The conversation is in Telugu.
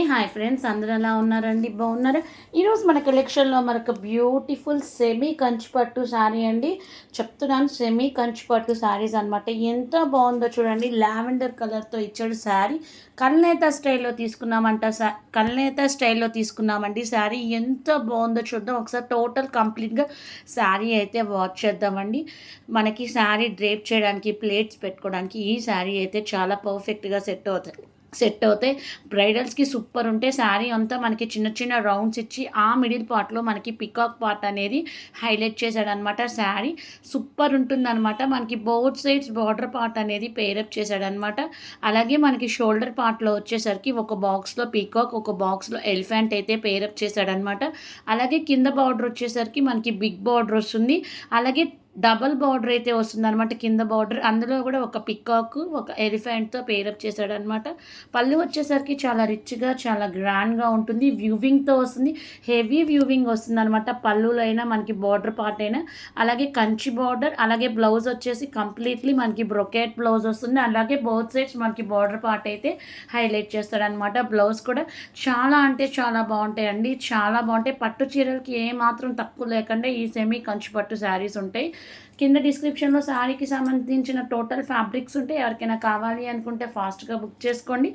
హాయ్ ఫ్రెండ్స్, అందరూ ఎలా ఉన్నారండి? బాగున్నారా? ఈరోజు మన కలెక్షన్లో మనకు బ్యూటిఫుల్ సెమీ కంచిపట్టు శారీ అండి. చెప్తున్నాను, సెమీ కంచిపట్టు శారీస్ అనమాట. ఎంత బాగుందో చూడండి. లావెండర్ కలర్తో ఇచ్చాడు శారీ. కల్నేత స్టైల్లో తీసుకున్నామంట. కల్నేత స్టైల్లో తీసుకున్నామండి శారీ. ఎంత బాగుందో చూద్దాం ఒకసారి. టోటల్ కంప్లీట్గా శారీ అయితే వాచ్ చేద్దామండి. మనకి శారీ డ్రేప్ చేయడానికి, ప్లేట్స్ పెట్టుకోవడానికి ఈ శారీ అయితే చాలా పర్ఫెక్ట్గా సెట్ అవుతాయి. బ్రైడల్స్కి సూపర్ ఉంటే శారీ అంతా మనకి చిన్న చిన్న రౌండ్స్ ఇచ్చి ఆ మిడిల్ పార్ట్లో మనకి పికాక్ పార్ట్ అనేది హైలైట్ చేశాడనమాట. శారీ సూపర్ ఉంటుందన్నమాట. మనకి బోత్ సైడ్స్ బార్డర్ పార్ట్ అనేది పేరప్ చేశాడనమాట. అలాగే మనకి షోల్డర్ పార్ట్లో వచ్చేసరికి ఒక బాక్స్లో పీకాక్, ఒక బాక్స్లో ఎలిఫెంట్ అయితే పేరప్ చేశాడనమాట. అలాగే కింద బార్డర్ వచ్చేసరికి మనకి బిగ్ బార్డర్ వస్తుంది. అలాగే డబల్ బార్డర్ అయితే వస్తుందన్నమాట. కింద బార్డర్ అందులో కూడా ఒక పికాక్, ఒక ఎలిఫెంట్తో పేరప్ చేశాడనమాట. పళ్ళు వచ్చేసరికి చాలా రిచ్గా, చాలా గ్రాండ్గా ఉంటుంది. వ్యూవింగ్తో వస్తుంది. హెవీ వ్యూవింగ్ వస్తుంది అనమాట. పళ్ళులో అయినా మనకి బార్డర్ పార్ట్ అయినా. అలాగే కంచి బార్డర్. అలాగే బ్లౌజ్ వచ్చేసి కంప్లీట్లీ మనకి బ్రొకెట్ బ్లౌజ్ వస్తుంది. అలాగే బోత్ సైడ్స్ మనకి బార్డర్ పార్ట్ అయితే హైలైట్ చేస్తాడనమాట. బ్లౌజ్ కూడా చాలా అంటే చాలా బాగుంటాయండి. చాలా బాగుంటాయి. పట్టు చీరలకి ఏమాత్రం తక్కువ లేకుండా ఈ సెమీ కంచి పట్టు శారీస్ ఉంటాయి. కింద డిస్క్రిప్షన్లో శారీకి సంబంధించిన టోటల్ ఫ్యాబ్రిక్స్ ఉంటాయి. ఎవరికైనా కావాలి అనుకుంటే ఫాస్ట్గా బుక్ చేసుకోండి.